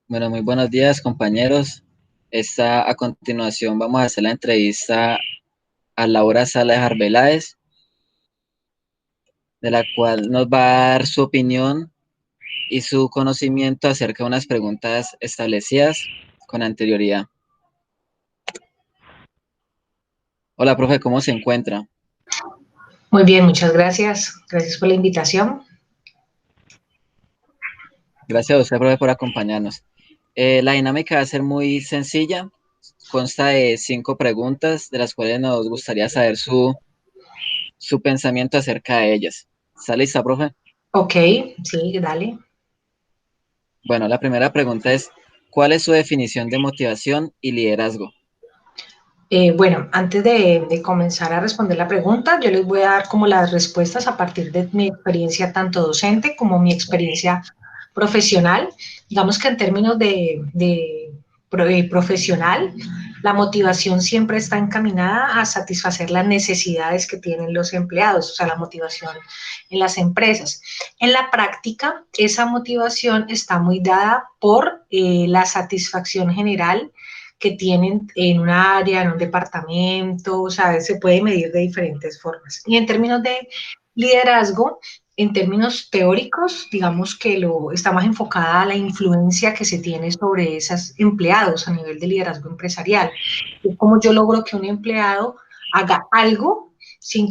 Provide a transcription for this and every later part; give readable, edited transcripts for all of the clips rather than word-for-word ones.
Bueno, muy buenos días, compañeros. A continuación vamos a hacer la entrevista a Laura Salas Arbeláez, de la cual nos va a dar su opinión y su conocimiento acerca de unas preguntas establecidas con anterioridad. Hola, profe, ¿cómo se encuentra? Muy bien, muchas gracias. Gracias por la invitación. Gracias a usted, profe, por acompañarnos. La dinámica va a ser muy sencilla. Consta de 5 preguntas, de las cuales nos gustaría saber su pensamiento acerca de ellas. ¿Está lista, profe? Ok, sí, dale. Bueno, la primera pregunta es, ¿cuál es su definición de motivación y liderazgo? Bueno, antes de comenzar a responder la pregunta, yo les voy a dar como las respuestas a partir de mi experiencia tanto docente como mi experiencia profesional. Digamos que en términos de profesional, la motivación siempre está encaminada a satisfacer las necesidades que tienen los empleados, o sea, la motivación en las empresas. En la práctica, esa motivación está muy dada por la satisfacción general que tienen en un área, en un departamento, o sea, se puede medir de diferentes formas. Y en términos de liderazgo, en términos teóricos, digamos que está más enfocada a la influencia que se tiene sobre esos empleados a nivel de liderazgo empresarial. Es como yo logro que un empleado haga algo sin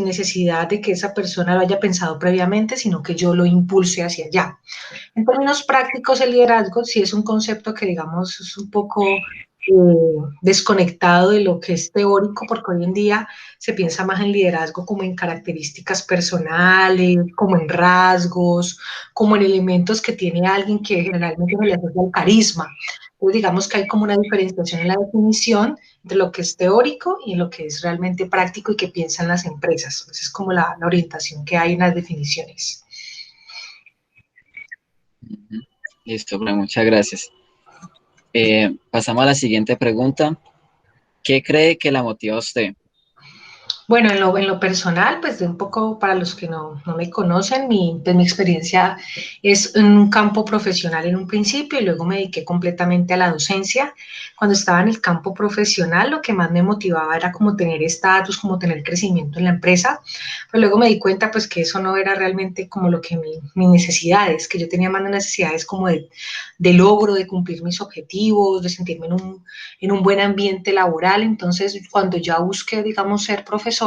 necesidad de que esa persona lo haya pensado previamente, sino que yo lo impulse hacia allá. En términos prácticos, el liderazgo sí es un concepto que, digamos, es un poco desconectado de lo que es teórico, porque hoy en día se piensa más en liderazgo como en características personales, como en rasgos, como en elementos que tiene alguien que generalmente se le asocia al carisma. Entonces, digamos que hay como una diferenciación en la definición entre lo que es teórico y lo que es realmente práctico y que piensan las empresas. Esa es como la orientación que hay en las definiciones. Ujú. Listo, bueno, muchas gracias. Pasamos a la siguiente pregunta. ¿Qué cree que la motiva a usted? Bueno, en lo personal, pues de un poco para los que no me conocen, mi experiencia es en un campo profesional en un principio y luego me dediqué completamente a la docencia. Cuando estaba en el campo profesional, lo que más me motivaba era como tener estatus, como tener crecimiento en la empresa, pero luego me di cuenta pues que eso no era realmente como lo que mis necesidades, que yo tenía más necesidades como de logro, de cumplir mis objetivos, de sentirme en un buen ambiente laboral. Entonces, cuando ya busqué, digamos, ser profesora,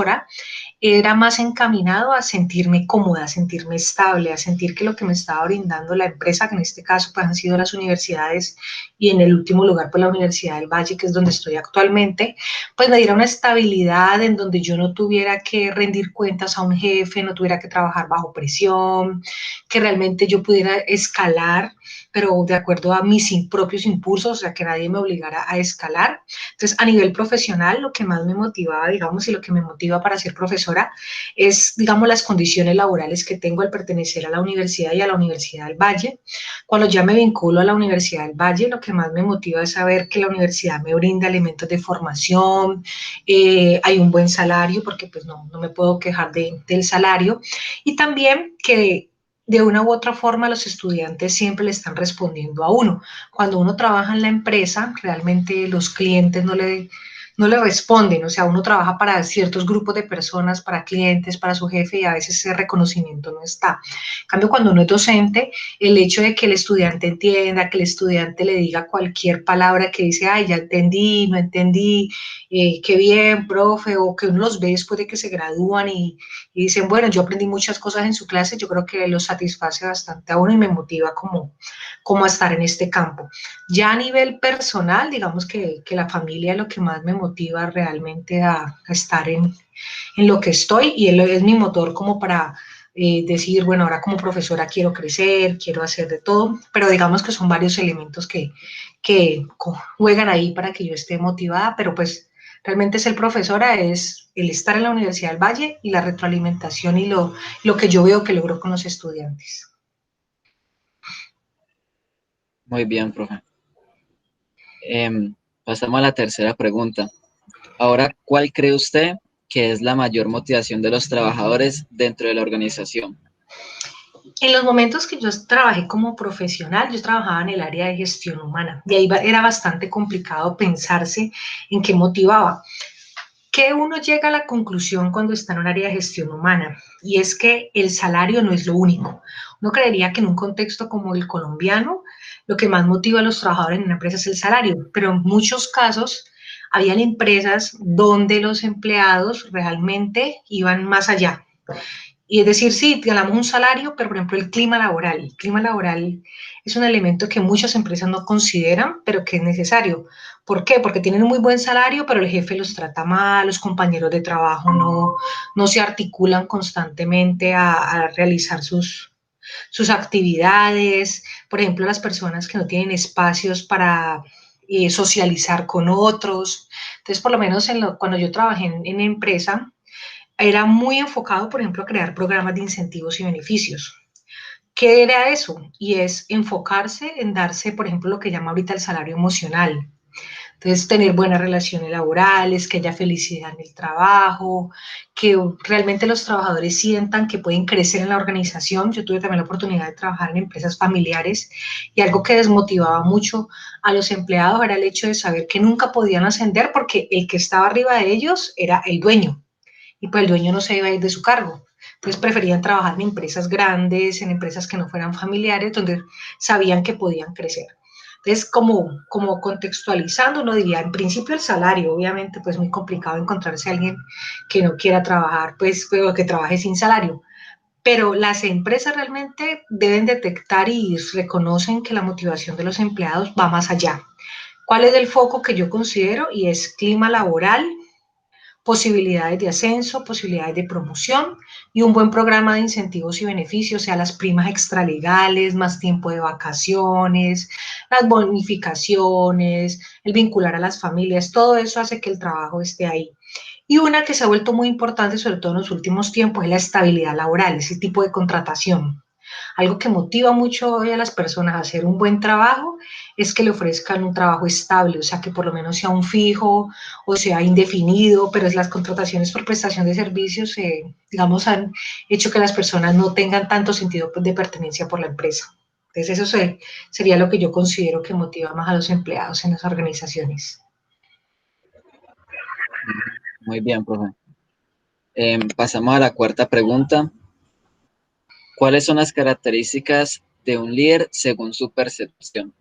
era más encaminado a sentirme cómoda, a sentirme estable, a sentir que lo que me estaba brindando la empresa, que en este caso pues, han sido las universidades y en el último lugar pues la Universidad del Valle, que es donde estoy actualmente, pues me diera una estabilidad en donde yo no tuviera que rendir cuentas a un jefe, no tuviera que trabajar bajo presión, que realmente yo pudiera escalar, pero de acuerdo a mis propios impulsos, o sea, que nadie me obligara a escalar. Entonces, a nivel profesional, lo que más me motivaba, digamos, y lo que me motiva para ser profesora es, digamos, las condiciones laborales que tengo al pertenecer a la universidad y a la Universidad del Valle. Cuando ya me vinculo a la Universidad del Valle, lo que más me motiva es saber que la universidad me brinda elementos de formación, hay un buen salario, porque pues no me puedo quejar del salario, y también que de una u otra forma los estudiantes siempre le están respondiendo a uno. Cuando uno trabaja en la empresa, realmente los clientes no le responden, o sea, uno trabaja para ciertos grupos de personas, para clientes, para su jefe y a veces ese reconocimiento no está. En cambio, cuando uno es docente, el hecho de que el estudiante entienda, que el estudiante le diga cualquier palabra que dice, ay, ya entendí, no entendí, qué bien, profe, o que uno los ve después de que se gradúan y dicen, bueno, yo aprendí muchas cosas en su clase, yo creo que los satisface bastante a uno y me motiva como a estar en este campo. Ya a nivel personal, digamos que la familia es lo que más me motiva realmente a estar en lo que estoy y él es mi motor como para decir, bueno, ahora como profesora quiero crecer, quiero hacer de todo, pero digamos que son varios elementos que juegan ahí para que yo esté motivada, pero pues realmente ser profesora es el estar en la Universidad del Valle y la retroalimentación y lo que yo veo que logro con los estudiantes. Muy bien, profe. Pasamos a la tercera pregunta. Ahora, ¿cuál cree usted que es la mayor motivación de los trabajadores dentro de la organización? En los momentos que yo trabajé como profesional, yo trabajaba en el área de gestión humana y ahí era bastante complicado pensarse en qué motivaba. Que uno llega a la conclusión cuando está en un área de gestión humana y es que el salario no es lo único. Uno creería que en un contexto como el colombiano, lo que más motiva a los trabajadores en una empresa es el salario, pero en muchos casos habían empresas donde los empleados realmente iban más allá. Y es decir, sí, ganamos un salario, pero por ejemplo el clima laboral es un elemento que muchas empresas no consideran, pero que es necesario. ¿Por qué? Porque tienen un muy buen salario, pero el jefe los trata mal, los compañeros de trabajo no se articulan constantemente a realizar sus actividades, por ejemplo, las personas que no tienen espacios para socializar con otros. Entonces, por lo menos cuando yo trabajé en empresa, era muy enfocado, por ejemplo, a crear programas de incentivos y beneficios. ¿Qué era eso? Y es enfocarse en darse, por ejemplo, lo que llama ahorita el salario emocional. Entonces, tener buenas relaciones laborales, que haya felicidad en el trabajo, que realmente los trabajadores sientan que pueden crecer en la organización. Yo tuve también la oportunidad de trabajar en empresas familiares y algo que desmotivaba mucho a los empleados era el hecho de saber que nunca podían ascender porque el que estaba arriba de ellos era el dueño y pues el dueño no se iba a ir de su cargo. Entonces preferían trabajar en empresas grandes, en empresas que no fueran familiares, donde sabían que podían crecer. Entonces, como contextualizando, uno diría, en principio el salario, obviamente, pues muy complicado encontrarse a alguien que no quiera trabajar, pues, o que trabaje sin salario. Pero las empresas realmente deben detectar y reconocen que la motivación de los empleados va más allá. ¿Cuál es el foco que yo considero? Y es clima laboral, posibilidades de ascenso, posibilidades de promoción y un buen programa de incentivos y beneficios, o sea, las primas extralegales, más tiempo de vacaciones, las bonificaciones, el vincular a las familias, todo eso hace que el trabajo esté ahí. Y una que se ha vuelto muy importante, sobre todo en los últimos tiempos, es la estabilidad laboral, ese tipo de contratación. Algo que motiva mucho hoy a las personas a hacer un buen trabajo es que le ofrezcan un trabajo estable, o sea, que por lo menos sea un fijo o sea indefinido, pero es las contrataciones por prestación de servicios, digamos, han hecho que las personas no tengan tanto sentido de pertenencia por la empresa. Entonces, sería lo que yo considero que motiva más a los empleados en las organizaciones. Muy bien, profe. Pasamos a la cuarta pregunta. ¿Cuáles son las características de un líder según su percepción?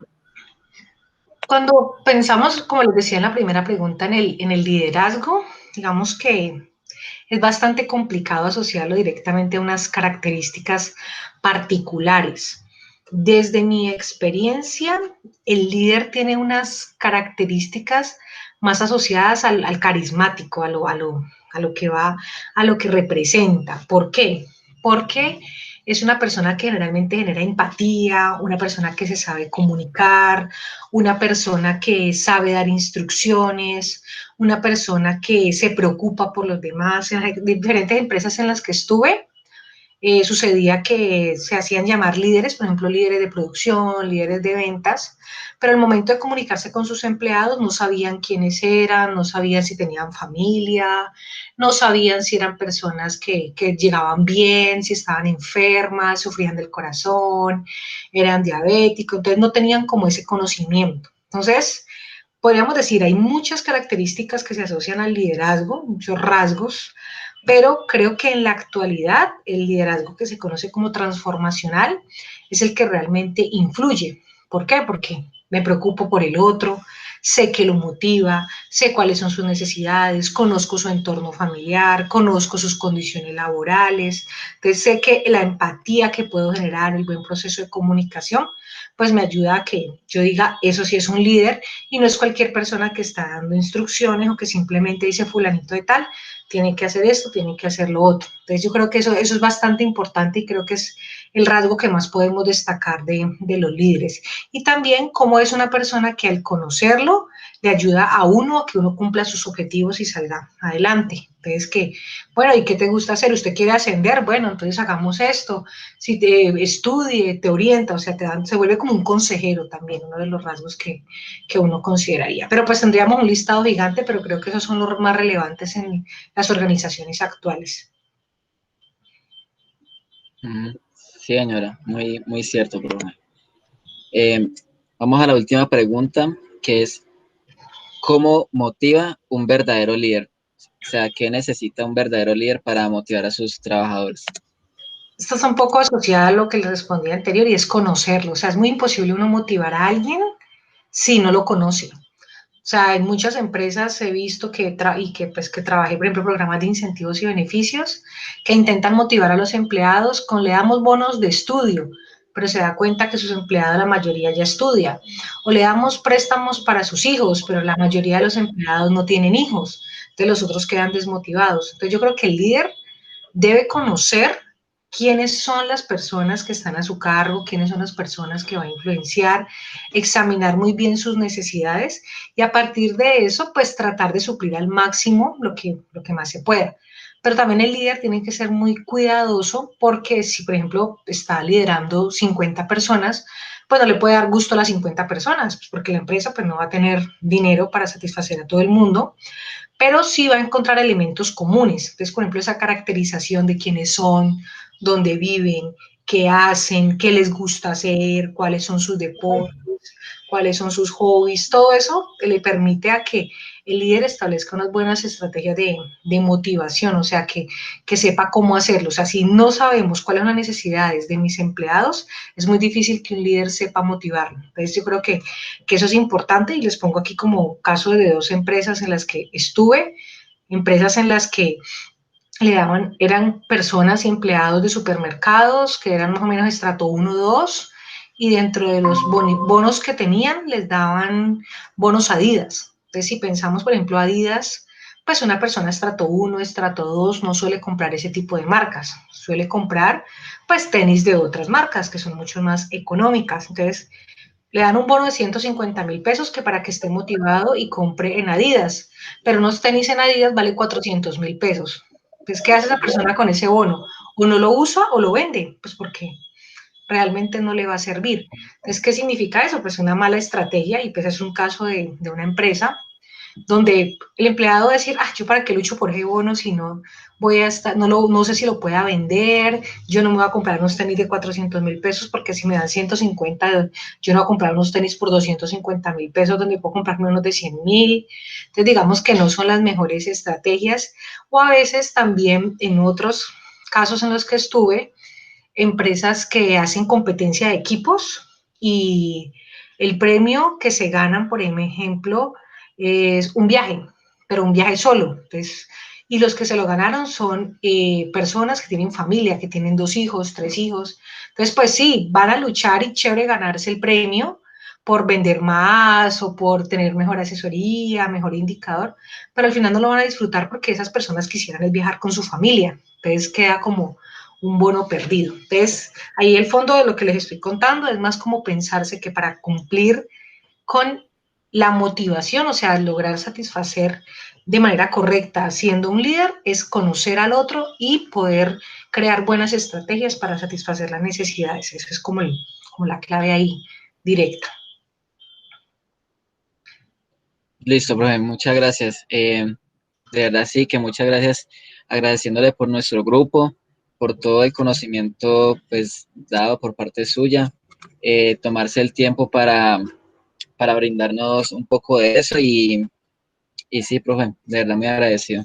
Cuando pensamos, como les decía en la primera pregunta, en el liderazgo, digamos que es bastante complicado asociarlo directamente a unas características particulares. Desde mi experiencia, el líder tiene unas características más asociadas al carismático, a lo que va, a lo que representa. ¿Por qué? Porque es una persona que generalmente genera empatía, una persona que se sabe comunicar, una persona que sabe dar instrucciones, una persona que se preocupa por los demás. En diferentes empresas en las que estuve, sucedía que se hacían llamar líderes, por ejemplo, líderes de producción, líderes de ventas, pero al momento de comunicarse con sus empleados no sabían quiénes eran, no sabían si tenían familia, no sabían si eran personas que llegaban bien, si estaban enfermas, sufrían del corazón, eran diabéticos, entonces no tenían como ese conocimiento. Entonces, podríamos decir, hay muchas características que se asocian al liderazgo, muchos rasgos, pero creo que en la actualidad el liderazgo que se conoce como transformacional es el que realmente influye. ¿Por qué? Porque me preocupo por el otro, sé que lo motiva, sé cuáles son sus necesidades, conozco su entorno familiar, conozco sus condiciones laborales, entonces sé que la empatía que puedo generar, el buen proceso de comunicación, pues me ayuda a que yo diga, eso sí es un líder y no es cualquier persona que está dando instrucciones o que simplemente dice fulanito de tal, tiene que hacer esto, tiene que hacer lo otro. Entonces yo creo que eso es bastante importante y creo que es el rasgo que más podemos destacar de los líderes. Y también cómo es una persona que al conocerlo le ayuda a uno a que uno cumpla sus objetivos y salga adelante. Entonces que, bueno, ¿y qué te gusta hacer? ¿Usted quiere ascender? Bueno, entonces hagamos esto. Si te estudie, te orienta, o sea, se vuelve como un consejero también, uno de los rasgos que uno consideraría. Pero pues tendríamos un listado gigante, pero creo que esos son los más relevantes en las organizaciones actuales. Sí, señora, muy cierto, profe. Eh, Vamos a la última pregunta, que es, ¿cómo motiva un verdadero líder? O sea, ¿qué necesita un verdadero líder para motivar a sus trabajadores? Esto es un poco asociado a lo que le respondí anterior y es conocerlo. O sea, es muy imposible uno motivar a alguien si no lo conoce. O sea, en muchas empresas he visto que trabajé, por ejemplo, programas de incentivos y beneficios que intentan motivar a los empleados con le damos bonos de estudio, pero se da cuenta que sus empleados, la mayoría ya estudia. O le damos préstamos para sus hijos, pero la mayoría de los empleados no tienen hijos. Entonces los otros quedan desmotivados. Entonces yo creo que el líder debe conocer quiénes son las personas que están a su cargo, quiénes son las personas que va a influenciar, examinar muy bien sus necesidades y a partir de eso, pues tratar de suplir al máximo lo que más se pueda. Pero también el líder tiene que ser muy cuidadoso porque si, por ejemplo, está liderando 50 personas, pues no le puede dar gusto a las 50 personas, pues porque la empresa pues no va a tener dinero para satisfacer a todo el mundo, pero sí va a encontrar elementos comunes. Entonces, por ejemplo, esa caracterización de quiénes son, dónde viven, qué hacen, qué les gusta hacer, cuáles son sus deportes, cuáles son sus hobbies, todo eso le permite a que el líder establezca unas buenas estrategias de motivación, o sea, que sepa cómo hacerlo. O sea, si no sabemos cuáles son las necesidades de mis empleados, es muy difícil que un líder sepa motivarlo. Entonces, yo creo que eso es importante y les pongo aquí como caso de dos empresas en las que estuve, empresas en las que le daban, eran personas y empleados de supermercados que eran más o menos estrato 1 2 y dentro de los bonos que tenían les daban bonos Adidas. Entonces, si pensamos, por ejemplo, Adidas, pues una persona estrato 1 estrato 2 no suele comprar ese tipo de marcas, suele comprar pues tenis de otras marcas que son mucho más económicas. Entonces, le dan un bono de 150.000 pesos que para que esté motivado y compre en Adidas, pero unos tenis en Adidas vale 400.000 pesos. Pues, ¿qué hace esa persona con ese bono? O no lo usa o lo vende, pues porque realmente no le va a servir. Entonces, ¿qué significa eso? Pues una mala estrategia y pues es un caso de una empresa donde el empleado va a decir, yo para qué lucho por ese bono si no voy a estar, no sé si lo pueda vender, yo no me voy a comprar unos tenis de 400.000 pesos porque si me dan 150, yo no voy a comprar unos tenis por 250.000 pesos donde puedo comprarme unos de 100.000. Entonces digamos que no son las mejores estrategias o a veces también en otros casos en los que estuve, empresas que hacen competencia de equipos y el premio que se ganan, por ejemplo, es un viaje, pero un viaje solo. Entonces, y los que se lo ganaron son personas que tienen familia, que tienen 2 hijos, 3 hijos. Entonces, pues sí, van a luchar y chévere ganarse el premio por vender más o por tener mejor asesoría, mejor indicador, pero al final no lo van a disfrutar porque esas personas quisieran es viajar con su familia. Entonces queda como un bono perdido. Entonces, ahí el fondo de lo que les estoy contando es más como pensarse que para cumplir con la motivación, o sea, lograr satisfacer de manera correcta siendo un líder, es conocer al otro y poder crear buenas estrategias para satisfacer las necesidades. Eso es como la clave ahí directa. Listo, profe, muchas gracias. De verdad sí, que muchas gracias, agradeciéndole por nuestro grupo, por todo el conocimiento pues dado por parte suya, tomarse el tiempo para brindarnos un poco de eso y sí, profe, de verdad muy agradecido.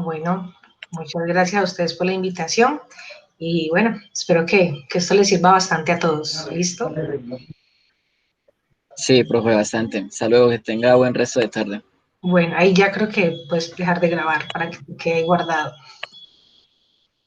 Bueno, muchas gracias a ustedes por la invitación y bueno, espero que esto les sirva bastante a todos. ¿Listo? Sí, profe, bastante. Hasta luego, que tenga buen resto de tarde. Bueno, ahí ya creo que puedes dejar de grabar para que quede guardado.